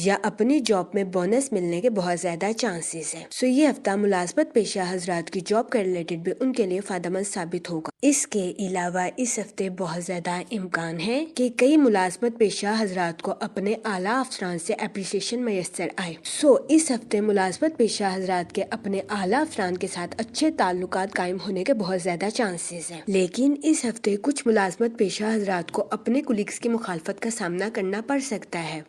یا اپنی جاب میں بونس ملنے کے بہت زیادہ چانسز ہیں۔ یہ ہفتہ ملازمت پیشہ حضرات کی جاب کے ریلیٹڈ بھی ان کے لیے فائدہ مند ثابت ہوگا۔ اس کے علاوہ اس ہفتے بہت زیادہ امکان ہے کہ کئی ملازمت پیشہ حضرات کو اپنے اعلیٰ افسران سے اپریسیشن میسر آئے۔ اس ہفتے ملازمت پیشہ حضرات کے اپنے اعلیٰ افسران کے ساتھ اچھے تعلقات قائم ہونے کے بہت زیادہ چانسز ہیں، لیکن اس ہفتے کچھ ملازمت پیشہ حضرات کو اپنے کولیگز کی مخالفت کا سامنا کرنا پڑ سکتا ہے۔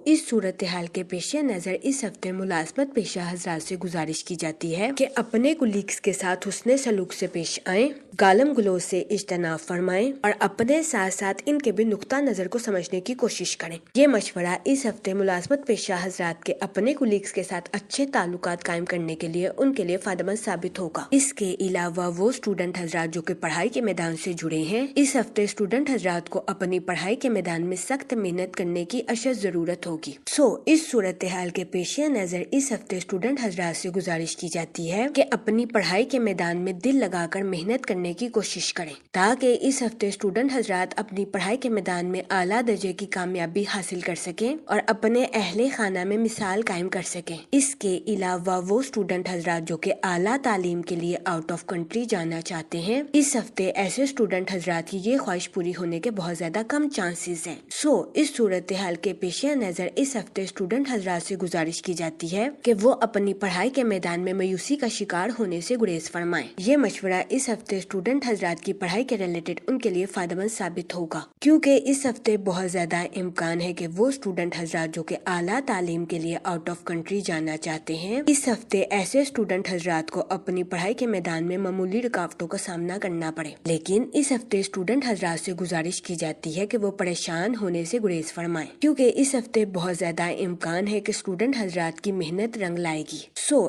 اس صورتحال کے پیش نظر اس ہفتے ملازمت پیشہ حضرات سے گزارش کی جاتی ہے کہ اپنے کولیگز کے ساتھ حسن سلوک سے پیش آئیں، گالم گلوچ سے اجتناب فرمائیں اور اپنے ساتھ ساتھ ان کے بھی نقطہ نظر کو سمجھنے کی کوشش کریں۔ یہ مشورہ اس ہفتے ملازمت پیشہ حضرات کے اپنے کولیگز کے ساتھ اچھے تعلقات قائم کرنے کے لیے ان کے لیے فائدہ مند ثابت ہوگا۔ اس کے علاوہ وہ اسٹوڈنٹ حضرات جو کہ پڑھائی کے میدان سے جڑے ہیں، اس ہفتے اسٹوڈنٹ حضرات کو اپنی پڑھائی کے میدان میں سخت محنت کرنے کی اشد ضرورت ہوگی۔ اس صورتحال کے پیش نظر اس ہفتے اسٹوڈنٹ حضرات سے گزارش کی جاتی ہے کہ اپنی پڑھائی کے میدان میں دل لگا کر محنت کرنے کی کوشش کریں تاکہ اس ہفتے اسٹوڈنٹ حضرات اپنی پڑھائی کے میدان میں اعلیٰ درجے کی کامیابی حاصل کر سکیں اور اپنے اہل خانہ میں مثال قائم کر سکیں۔ اس کے علاوہ وہ اسٹوڈنٹ حضرات جو کہ اعلیٰ تعلیم کے لیے آؤٹ آف کنٹری جانا چاہتے ہیں، اس ہفتے ایسے اسٹوڈنٹ حضرات کی یہ خواہش پوری ہونے کے بہت زیادہ کم چانسز ہیں۔ اس صورتحال کے پیش نظر اس ہفتے اسٹوڈنٹ حضرات سے گزارش کی جاتی ہے کہ وہ اپنی پڑھائی کے میدان میں مایوسی کا شکار ہونے سے گریز فرمائیں۔ یہ مشورہ اس ہفتے اسٹوڈنٹ حضرات کی پڑھائی کے ریلیٹڈ ان کے لیے فائدہ مند ثابت ہوگا، کیونکہ اس ہفتے بہت زیادہ امکان ہے کہ وہ اسٹوڈنٹ حضرات جو کہ اعلیٰ تعلیم کے لیے آؤٹ آف کنٹری جانا چاہتے ہیں، اس ہفتے ایسے اسٹوڈنٹ حضرات کو اپنی پڑھائی کے میدان میں معمولی رکاوٹوں کا سامنا کرنا پڑے، لیکن اس ہفتے اسٹوڈنٹ حضرات سے گزارش کی جاتی ہے کہ وہ پریشان ہونے سے گریز فرمائیں، کیونکہ اس ہفتے بہت زیادہ امکان ہے کہ اسٹوڈنٹ حضرات کی محنت رنگ لائے گی۔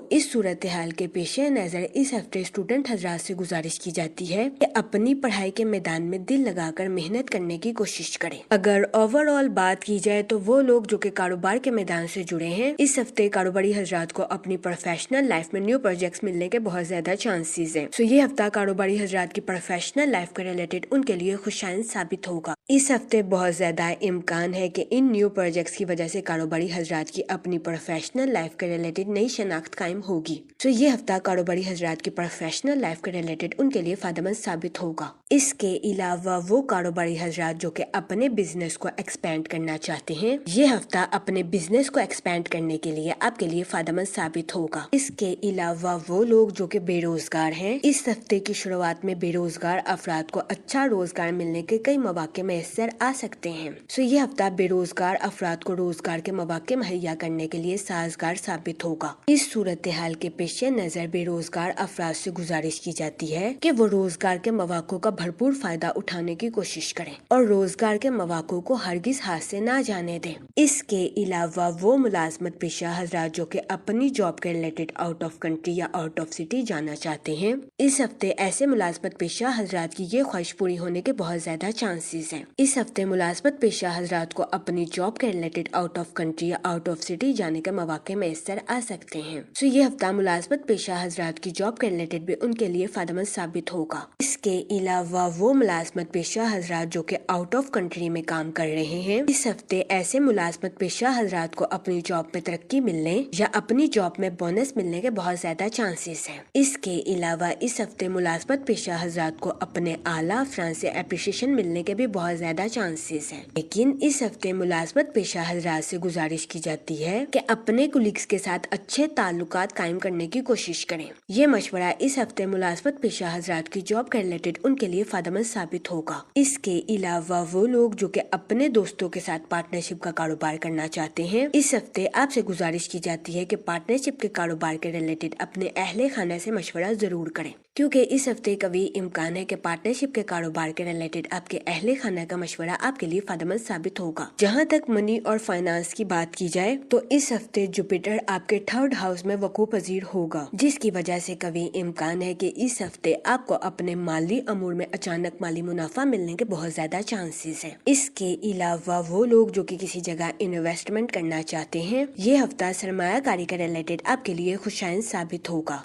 اس صورتحال کے پیش نظر اس ہفتے اسٹوڈنٹ حضرات سے گزارش کی جاتی ہے کہ اپنی پڑھائی کے میدان میں دل لگا کر محنت کرنے کی کوشش کریں۔ اگر اوور آل بات کی جائے تو وہ لوگ جو کہ کاروبار کے میدان سے جڑے ہیں، اس ہفتے کاروباری حضرات کو اپنی پروفیشنل لائف میں نیو پروجیکٹس ملنے کے بہت زیادہ چانسز ہیں۔ یہ ہفتہ کاروباری حضرات کی پروفیشنل لائف کے ریلیٹڈ ان کے لیے خوشائند ثابت ہوگا۔ اس ہفتے بہت زیادہ امکان ہے کہ ان نیو پروجیکٹس کی وجہ سے کاروباری حضرات کی اپنی پروفیشنل لائف کے ریلیٹڈ نئی شناخت قائم ہوگی۔ یہ ہفتہ کاروباری حضرات کی پروفیشنل لائف کے ریلیٹڈ ان کے لیے فائدہ مند ثابت ہوگا۔ اس کے علاوہ وہ کاروباری حضرات جو کہ اپنے بزنس کو ایکسپینڈ کرنا چاہتے ہیں، یہ ہفتہ اپنے بزنس کو ایکسپینڈ کرنے کے لیے آپ کے لیے فائدہ مند ثابت ہوگا۔ اس کے علاوہ وہ لوگ جو کہ بے روزگار ہیں، اس ہفتے کی شروعات میں بے روزگار افراد کو اچھا روزگار ملنے کے کئی مواقع میسر آ سکتے ہیں۔ یہ ہفتہ بے روزگار افراد کو روزگار کے مواقع مہیا کرنے کے لیے سازگار ثابت ہوگا۔ اس صورتحال کے پیش نظر بے روزگار افراد سے گزارش کی جاتی ہے کہ وہ روزگار کے مواقع کا بھرپور فائدہ اٹھانے کی کوشش کریں اور روزگار کے مواقع کو ہرگز ہاتھ سے نہ جانے دیں۔ اس کے علاوہ وہ ملازمت پیشہ حضرات جو کہ اپنی جاب کے ریلیٹڈ آؤٹ آف کنٹری یا آؤٹ آف سٹی جانا چاہتے ہیں، اس ہفتے ایسے ملازمت پیشہ حضرات کی یہ خواہش پوری ہونے کے بہت زیادہ چانسز ہیں۔ اس ہفتے ملازمت پیشہ حضرات کو اپنی جاب کے ریلیٹڈ آؤٹ آف کنٹری یا آؤٹ آف سٹی جانے کے مواقع میسر آ سکتے ہیں۔ یہ ہفتہ ملازمت پیشہ حضرات کی جاب کے ریلیٹڈ بھی ان کے لیے فائدہ مند ثابت ہوگا۔ اس کے علاوہ وہ ملازمت پیشہ حضرات جو کہ آؤٹ آف کنٹری میں کام کر رہے ہیں، اس ہفتے ایسے ملازمت پیشہ حضرات کو اپنی جاب میں ترقی ملنے یا اپنی جاب میں بونس ملنے کے بہت زیادہ چانسز ہیں۔ اس کے علاوہ اس ہفتے ملازمت پیشہ حضرات کو اپنے اعلیٰ افسران سے اپریسیشن ملنے کے بھی بہت زیادہ چانسز ہیں، لیکن اس ہفتے ملازمت پیشہ حضرات سے گزارش کی جاتی ہے کہ اپنے کولیگز کے ساتھ اچھے تعلقات قائم کرنے کی کوشش کریں۔ یہ مشورہ اس ہفتے ملازمت پیشہ حضرات کی جاب کے ریلیٹڈ ان کے لیے فائدہ مند ثابت ہوگا۔ اس کے علاوہ وہ لوگ جو کہ اپنے دوستوں کے ساتھ پارٹنرشپ کا کاروبار کرنا چاہتے ہیں، اس ہفتے آپ سے گزارش کی جاتی ہے کہ پارٹنرشپ کے کاروبار کے ریلیٹڈ اپنے اہل خانہ سے مشورہ ضرور کریں، کیونکہ اس ہفتے کبھی امکان ہے کہ پارٹنرشپ کے کاروبار کے ریلیٹڈ آپ کے اہل خانہ کا مشورہ آپ کے لیے فائدہ مند ثابت ہوگا۔ جہاں تک منی اور فائنانس کی بات کی جائے تو اس ہفتے جوپیٹر آپ کے 3rd ہاؤس میں وقوع پذیر ہوگا، جس کی وجہ سے کبھی امکان ہے کہ اس ہفتے آپ کو اپنے مالی امور میں اچانک مالی منافع ملنے کے بہت زیادہ چانسز ہیں۔ اس کے علاوہ وہ لوگ جو کہ کسی جگہ انویسٹمنٹ کرنا چاہتے ہیں، یہ ہفتہ سرمایہ کاری کے ریلیٹڈ آپ کے لیے خوشائند ثابت ہوگا۔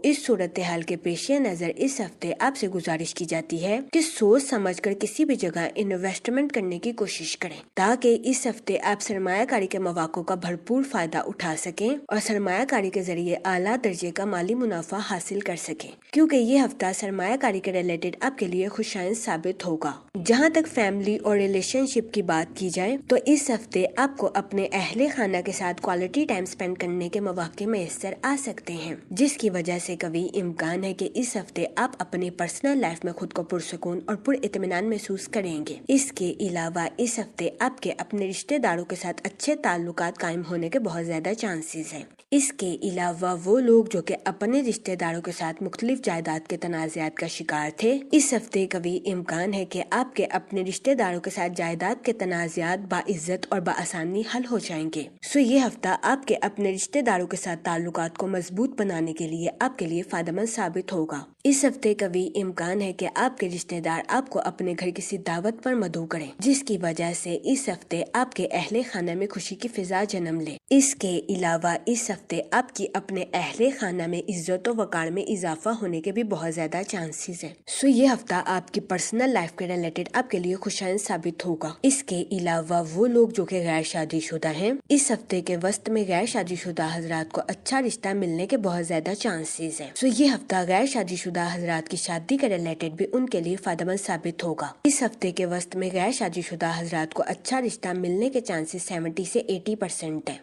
اس صورتحال کے پیش پیش نظر اس ہفتے آپ سے گزارش کی جاتی ہے کہ سوچ سمجھ کر کسی بھی جگہ انویسٹمنٹ کرنے کی کوشش کریں تاکہ اس ہفتے آپ سرمایہ کاری کے مواقع کا بھرپور فائدہ اٹھا سکیں اور سرمایہ کاری کے ذریعے اعلیٰ درجے کا مالی منافع حاصل کر سکیں، کیونکہ یہ ہفتہ سرمایہ کاری کے ریلیٹڈ آپ کے لیے خوشائن ثابت ہوگا۔ جہاں تک فیملی اور ریلیشن شپ کی بات کی جائے تو اس ہفتے آپ کو اپنے اہل خانہ کے ساتھ کوالٹی ٹائم سپینڈ کرنے کے مواقع میسر آ سکتے ہیں، جس کی وجہ سے کبھی امکان ہے کہ اس ہفتے آپ اپنی پرسنل لائف میں خود کو پرسکون اور پر اطمینان محسوس کریں گے۔ اس کے علاوہ اس ہفتے آپ کے اپنے رشتہ داروں کے ساتھ اچھے تعلقات قائم ہونے کے بہت زیادہ چانسز ہیں۔ اس کے علاوہ وہ لوگ جو کہ اپنے رشتہ داروں کے ساتھ مختلف جائیداد کے تنازعات کا شکار تھے، اس ہفتے کبھی امکان ہے کہ آپ کے اپنے رشتہ داروں کے ساتھ جائیداد کے تنازعات باعزت اور بآسانی حل ہو جائیں گے۔ یہ ہفتہ آپ کے اپنے رشتہ داروں کے ساتھ تعلقات کو مضبوط بنانے کے لیے آپ کے لیے فائدہ مند ثابت ہوگا۔ اس ہفتے کبھی امکان ہے کہ آپ کے رشتہ دار آپ کو اپنے گھر کسی دعوت پر مدعو کریں، جس کی وجہ سے اس ہفتے آپ کے اہل خانہ میں خوشی کی فضا جنم لے۔ اس کے علاوہ اس ہفتے آپ کی اپنے اہل خانہ میں عزت و وقار میں اضافہ ہونے کے بھی بہت زیادہ چانسز ہیں۔ یہ ہفتہ آپ کی پرسنل لائف کے ریلیٹڈ آپ کے لیے خوشائن ثابت ہوگا۔ اس کے علاوہ وہ لوگ جو کہ غیر شادی شدہ ہیں، اس ہفتے کے وسط میں غیر شادی شدہ حضرات کو اچھا رشتہ ملنے کے بہت زیادہ چانسز ہیں۔ یہ ہفتہ غیر شادی شدہ حضرات کی شادی کے ریلیٹڈ بھی ان کے لیے فائدہ مند ثابت ہوگا۔ اس ہفتے کے وسط میں غیر شادی شدہ حضرات کو اچھا رشتہ ملنے کے چانسز 70 سے 80% ہیں۔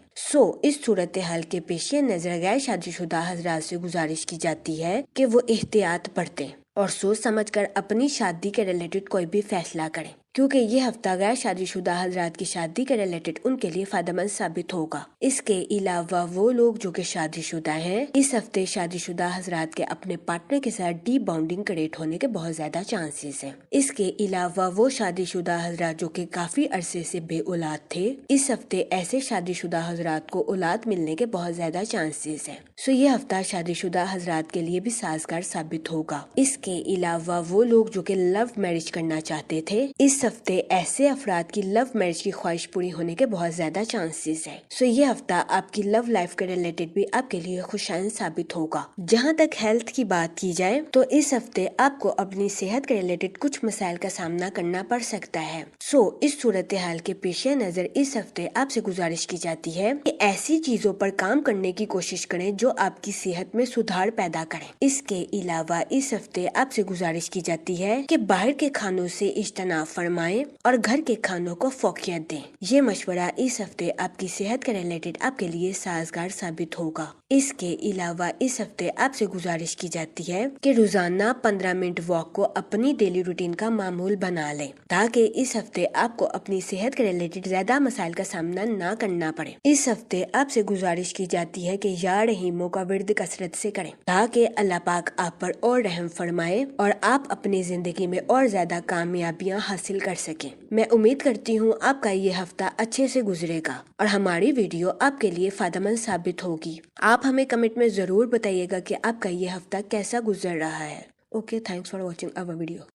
اس صورتحال کے پیش نظر غیر شادی شدہ حضرات سے گزارش کی جاتی ہے کہ وہ احتیاط برتیں اور سوچ سمجھ کر اپنی شادی کے ریلیٹڈ کوئی بھی فیصلہ کریں، کیونکہ یہ ہفتہ غیر شادی شدہ حضرات کی شادی کے ریلیٹڈ ان کے لیے فائدہ مند ثابت ہوگا۔ اس کے علاوہ وہ لوگ جو کہ شادی شدہ ہیں، اس ہفتے شادی شدہ حضرات کے اپنے پارٹنر کے ساتھ ڈیپ بانڈنگ کریٹ ہونے کے بہت زیادہ چانسز ہیں۔ اس کے علاوہ وہ شادی شدہ حضرات جو کہ کافی عرصے سے بے اولاد تھے، اس ہفتے ایسے شادی شدہ حضرات کو اولاد ملنے کے بہت زیادہ چانسز ہیں۔ یہ ہفتہ شادی شدہ حضرات کے لیے بھی سازگار ثابت ہوگا۔ اس کے علاوہ وہ لوگ جو کہ لو میرج کرنا چاہتے تھے، اس ہفتے ایسے افراد کی لو میرج کی خواہش پوری ہونے کے بہت زیادہ چانسز ہیں۔ یہ ہفتہ آپ کی لو لائف کے ریلیٹڈ بھی آپ کے لیے خوشائن ثابت ہوگا۔ جہاں تک ہیلتھ کی بات کی جائے تو اس ہفتے آپ کو اپنی صحت کے ریلیٹڈ کچھ مسائل کا سامنا کرنا پڑ سکتا ہے۔ اس صورتحال کے پیش نظر اس ہفتے آپ سے گزارش کی جاتی ہے کہ ایسی چیزوں پر کام کرنے کی کوشش کریں جو آپ کی صحت میں سدھار پیدا کریں۔ اس کے علاوہ اس ہفتے آپ سے گزارش کی جاتی ہے کہ باہر کے کھانوں سے اجتناب فرمائیں اور گھر کے کھانوں کو فوقیت دیں۔ یہ مشورہ اس ہفتے آپ کی صحت کے ریلیٹڈ آپ کے لیے سازگار ثابت ہوگا۔ اس کے علاوہ اس ہفتے آپ سے گزارش کی جاتی ہے کہ روزانہ 15 منٹ واک کو اپنی ڈیلی روٹین کا معمول بنا لیں تاکہ اس ہفتے آپ کو اپنی صحت کے ریلیٹڈ زیادہ مسائل کا سامنا نہ کرنا پڑے۔ اس ہفتے آپ سے گزارش کی جاتی ہے کہ یا رحیموں کا ورد کثرت سے کریں تاکہ اللہ پاک آپ پر اور رحم فرمائے اور آپ اپنی زندگی میں اور زیادہ کامیابیاں حاصل کر سکیں۔ میں امید کرتی ہوں آپ کا یہ ہفتہ اچھے سے گزرے گا اور ہماری ویڈیو آپ کے لیے فائدہ مند ثابت ہوگی۔ آپ ہمیں کمنٹ میں ضرور بتائیے گا کہ آپ کا یہ ہفتہ کیسا گزر رہا ہے۔ Okay, thanks for watching our video.